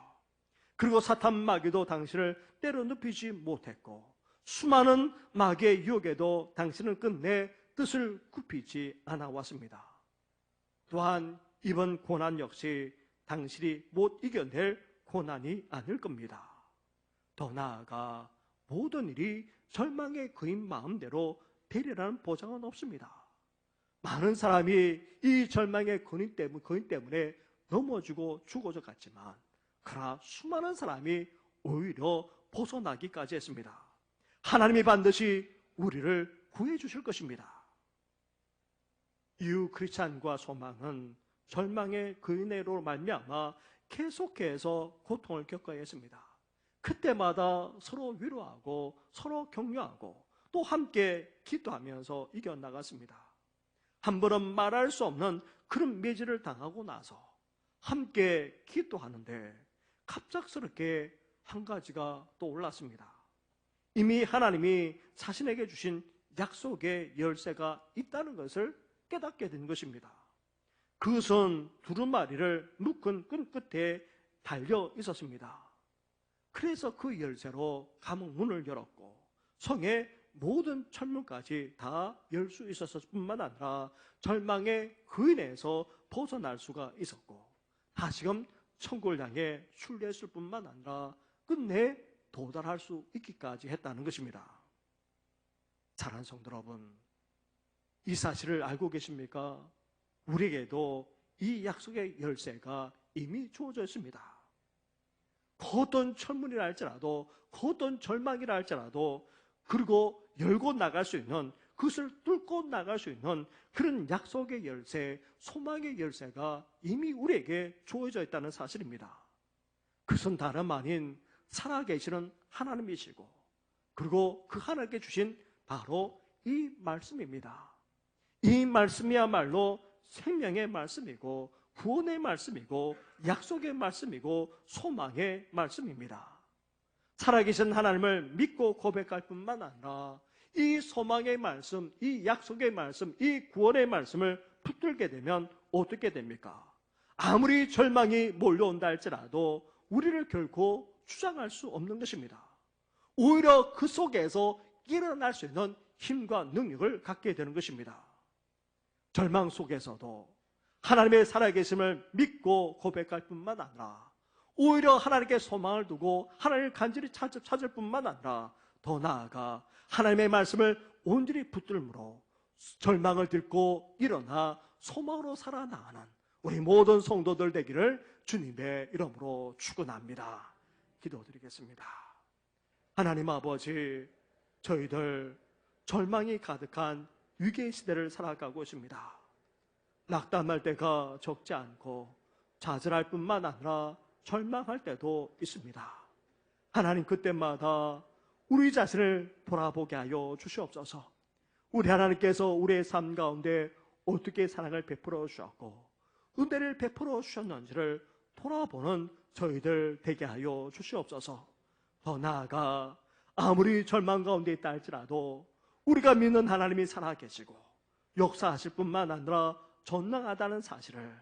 그리고 사탄 마귀도 당신을 때려눕히지 못했고 수많은 마귀의 유혹에도 당신은 끝내 뜻을 굽히지 않아 왔습니다. 또한 이번 고난 역시 당신이 못 이겨낼 고난이 아닐 겁니다. 더 나아가 모든 일이 절망의 그인 마음대로 되리라는 보장은 없습니다. 많은 사람이 이 절망의 근인 때문에 넘어지고 죽어져 갔지만 그러나 수많은 사람이 오히려 벗어나기까지 했습니다. 하나님이 반드시 우리를 구해 주실 것입니다. 이후 크리스찬과 소망은 절망의 근인으로 말미암아 계속해서 고통을 겪어야 했습니다. 그때마다 서로 위로하고 서로 격려하고 또 함께 기도하면서 이겨나갔습니다. 한 번은 말할 수 없는 그런 매질을 당하고 나서 함께 기도하는데 갑작스럽게 한 가지가 또 올랐습니다. 이미 하나님이 자신에게 주신 약속의 열쇠가 있다는 것을 깨닫게 된 것입니다. 그것은 두루마리를 묶은 끈 끝에 달려 있었습니다. 그래서 그 열쇠로 감옥 문을 열었고 성의 모든 철문까지 다 열 수 있었을 뿐만 아니라 절망의 근에서 벗어날 수가 있었고 다시금 천국을 향해 순례했을 뿐만 아니라 끝내 도달할 수 있기까지 했다는 것입니다. 사랑하는 성도 여러분, 이 사실을 알고 계십니까? 우리에게도 이 약속의 열쇠가 이미 주어져 있습니다. 어떤 천문이라 할지라도 어떤 절망이라 할지라도 그리고 열고 나갈 수 있는 그것을 뚫고 나갈 수 있는 그런 약속의 열쇠, 소망의 열쇠가 이미 우리에게 주어져 있다는 사실입니다. 그것은 다름 아닌 살아계시는 하나님이시고 그리고 그 하나님께 주신 바로 이 말씀입니다. 이 말씀이야말로 생명의 말씀이고 구원의 말씀이고 약속의 말씀이고 소망의 말씀입니다. 살아계신 하나님을 믿고 고백할 뿐만 아니라 이 소망의 말씀, 이 약속의 말씀, 이 구원의 말씀을 붙들게 되면 어떻게 됩니까? 아무리 절망이 몰려온다 할지라도 우리를 결코 주장할 수 없는 것입니다. 오히려 그 속에서 일어날 수 있는 힘과 능력을 갖게 되는 것입니다. 절망 속에서도 하나님의 살아계심을 믿고 고백할 뿐만 아니라 오히려 하나님께 소망을 두고 하나님을 간절히 찾을 뿐만 아니라 더 나아가 하나님의 말씀을 온전히 붙들므로 절망을 딛고 일어나 소망으로 살아나가는 우리 모든 성도들 되기를 주님의 이름으로 축원합니다. 기도드리겠습니다. 하나님 아버지, 저희들 절망이 가득한 위기의 시대를 살아가고 있습니다. 낙담할 때가 적지 않고 좌절할 뿐만 아니라 절망할 때도 있습니다. 하나님, 그때마다 우리 자신을 돌아보게 하여 주시옵소서. 우리 하나님께서 우리의 삶 가운데 어떻게 사랑을 베풀어 주셨고 은혜를 베풀어 주셨는지를 돌아보는 저희들 되게 하여 주시옵소서. 더 나아가 아무리 절망 가운데 있다 할지라도 우리가 믿는 하나님이 살아계시고 역사하실 뿐만 아니라 전능하다는 사실을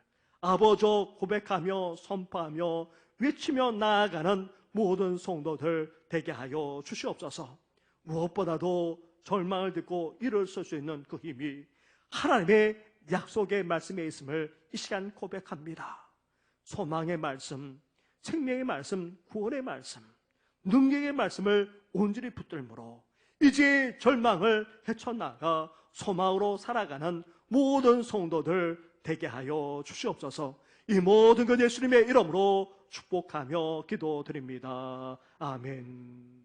아버지 고백하며 선포하며 외치며 나아가는 모든 성도들 되게 하여 주시옵소서. 무엇보다도 절망을 듣고 일어설 수 있는 그 힘이 하나님의 약속의 말씀에 있음을 이 시간 고백합니다. 소망의 말씀, 생명의 말씀, 구원의 말씀, 능력의 말씀을 온전히 붙들므로 이제 절망을 헤쳐나가 소망으로 살아가는 모든 성도들 되게 하여 주시옵소서. 이 모든 것 예수님의 이름으로 축복하며 기도드립니다. 아멘.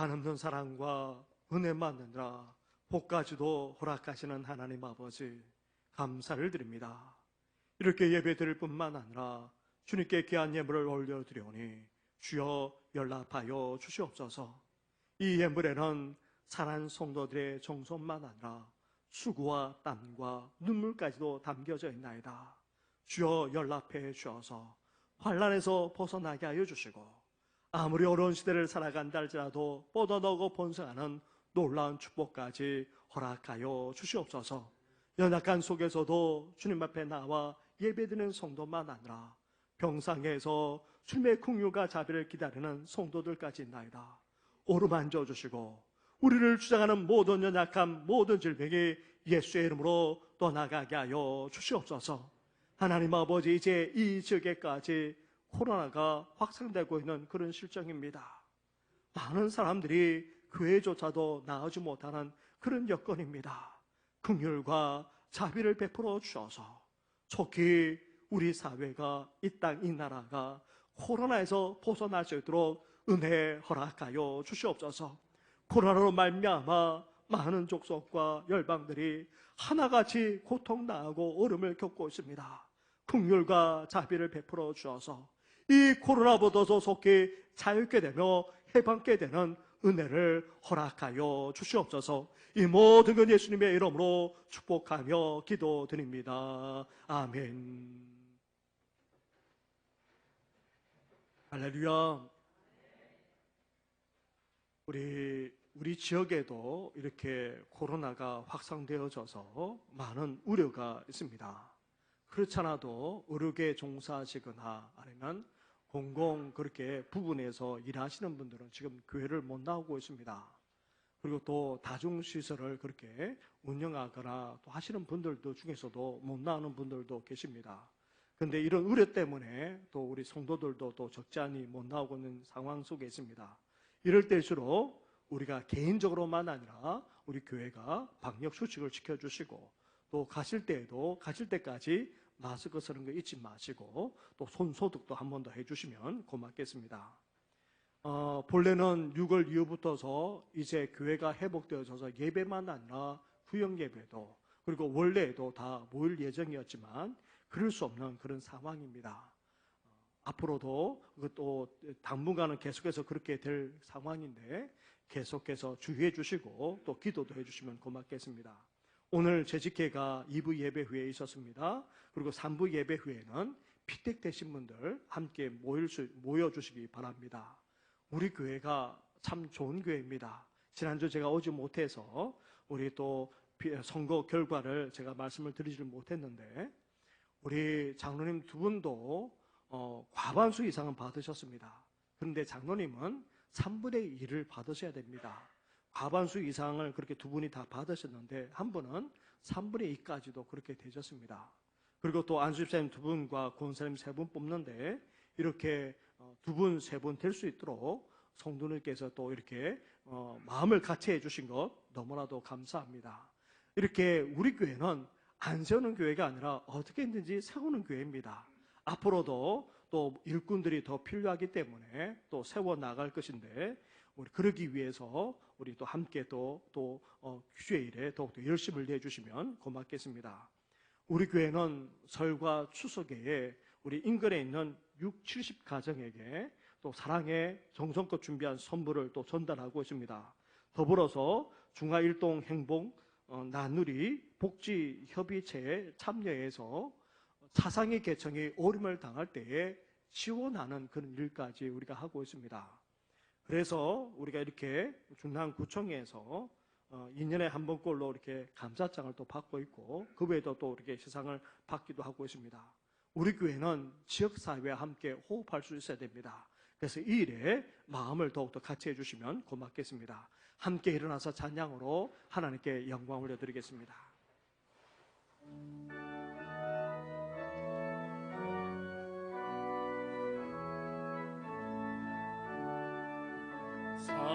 한없는 사랑과 은혜만느니라 복까지도 허락하시는 하나님 아버지 감사를 드립니다. 이렇게 예배드릴 뿐만 아니라 주님께 귀한 예물을 올려드리오니 주여 연락하여 주시옵소서. 이 예물에는 사랑하는 성도들의 정성만 아니라 수고와 땀과 눈물까지도 담겨져 있나이다. 주여 연락해 주어서 환난에서 벗어나게 하여 주시고 아무리 어려운 시대를 살아간다 할지라도 뻗어나오고 번성하는 놀라운 축복까지 허락하여 주시옵소서. 연약한 속에서도 주님 앞에 나와 예배드리는 성도만 아니라 병상에서 주님의 긍휼과 자비를 기다리는 성도들까지 있나이다. 오르만져 주시고 우리를 주장하는 모든 연약함, 모든 질병이 예수의 이름으로 떠나가게 하여 주시옵소서. 하나님 아버지, 이제 이 지역에까지 코로나가 확산되고 있는 그런 실정입니다. 많은 사람들이 교회조차도 나오지 못하는 그런 여건입니다. 긍휼과 자비를 베풀어 주셔서 속히 우리 사회가, 이 땅, 이 나라가 코로나에서 벗어날 수 있도록 은혜 허락하여 주시옵소서. 코로나로 말미암아 많은 족속과 열방들이 하나같이 고통당하고 어려움을 겪고 있습니다. 긍휼과 자비를 베풀어 주셔서 이 코로나보다도 속히 자유롭게 되며 해방케 되는 은혜를 허락하여 주시옵소서. 이 모든 건 예수님의 이름으로 축복하며 기도드립니다. 아멘. 할렐루야. 우리 지역에도 이렇게 코로나가 확산되어져서 많은 우려가 있습니다. 그렇잖아도 의료계에 종사하시거나 아니면 공공 그렇게 부분에서 일하시는 분들은 지금 교회를 못 나오고 있습니다. 그리고 또 다중시설을 그렇게 운영하거나 또 하시는 분들도 중에서도 못 나오는 분들도 계십니다. 그런데 이런 우려 때문에 또 우리 성도들도 또 적지 않이 못 나오고 있는 상황 속에 있습니다. 이럴 때일수록 우리가 개인적으로만 아니라 우리 교회가 방역 수칙을 지켜주시고 또 가실 때까지 마스크 쓰는 거 잊지 마시고 또 손 소독도 한 번 더 해주시면 고맙겠습니다. 본래는 6월 이후부터서 이제 교회가 회복되어져서 예배만 아니라 후영 예배도 그리고 원래도 다 모일 예정이었지만 그럴 수 없는 그런 상황입니다. 앞으로도 또 당분간은 계속해서 그렇게 될 상황인데 계속해서 주의해 주시고 또 기도도 해주시면 고맙겠습니다. 오늘 재직회가 2부 예배 후에 있었습니다. 그리고 3부 예배 후에는 피택되신 분들 함께 모여주시기 바랍니다. 우리 교회가 참 좋은 교회입니다. 지난주 제가 오지 못해서 우리 또 선거 결과를 제가 말씀을 드리지 못했는데 우리 장로님 두 분도 과반수 이상은 받으셨습니다. 그런데 장로님은 3분의 1을 받으셔야 됩니다. 과반수 이상을 그렇게 두 분이 다 받으셨는데 한 분은 3분의 2까지도 그렇게 되셨습니다. 그리고 또 안수집사님 두 분과 권사님 세 분 뽑는데 이렇게 두 분, 세 분 될 수 있도록 성도님께서 또 이렇게 마음을 같이 해주신 것 너무나도 감사합니다. 이렇게 우리 교회는 안 세우는 교회가 아니라 어떻게 했든지 세우는 교회입니다. 앞으로도 또 일꾼들이 더 필요하기 때문에 또 세워 나갈 것인데 우리 그러기 위해서 우리 또 함께 또 주일에 더욱더 열심을 내주시면 고맙겠습니다. 우리 교회는 설과 추석에 우리 인근에 있는 60, 70가정에게 또 사랑의 정성껏 준비한 선물을 또 전달하고 있습니다. 더불어서 중화일동 행복 나누리 복지협의체에 참여해서 차상위 계층이 어려움을 당할 때에 지원하는 그런 일까지 우리가 하고 있습니다. 그래서 우리가 이렇게 중랑구청에서 2년에 한 번꼴로 이렇게 감사장을 또 받고 있고 그 외에도 또 이렇게 시상을 받기도 하고 있습니다. 우리 교회는 지역사회와 함께 호흡할 수 있어야 됩니다. 그래서 이 일에 마음을 더욱더 같이 해주시면 고맙겠습니다. 함께 일어나서 찬양으로 하나님께 영광 올려드리겠습니다.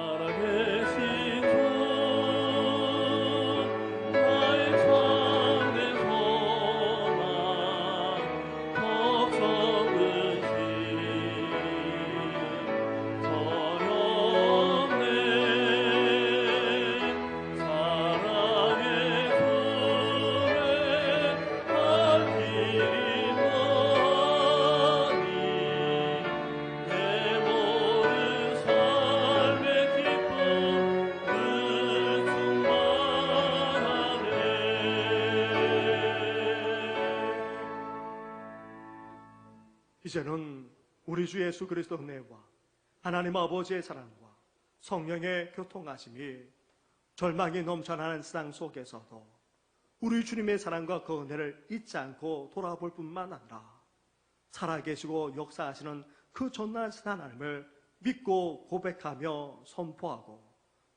살아계신 주 나의 참된 소망 덕성근심 서렵네 사랑의 주에 갈 길이 머니 내 모든 삶의 길
이제는 우리 주 예수 그리스도 은혜와 하나님 아버지의 사랑과 성령의 교통하심이 절망이 넘쳐나는 세상 속에서도 우리 주님의 사랑과 그 은혜를 잊지 않고 돌아볼 뿐만 아니라 살아계시고 역사하시는 그 전능하신 하나님을 믿고 고백하며 선포하고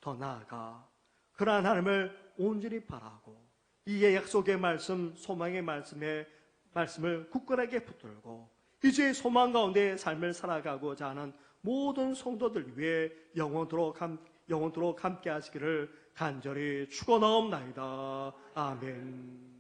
더 나아가 그러한 하나님을 온전히 바라고 이의 약속의 말씀, 소망의 말씀을 굳건하게 붙들고 이제 소망 가운데 삶을 살아가고자 하는 모든 성도들 위해 영원토록 함께 하시기를 간절히 축원하옵나이다. 아멘.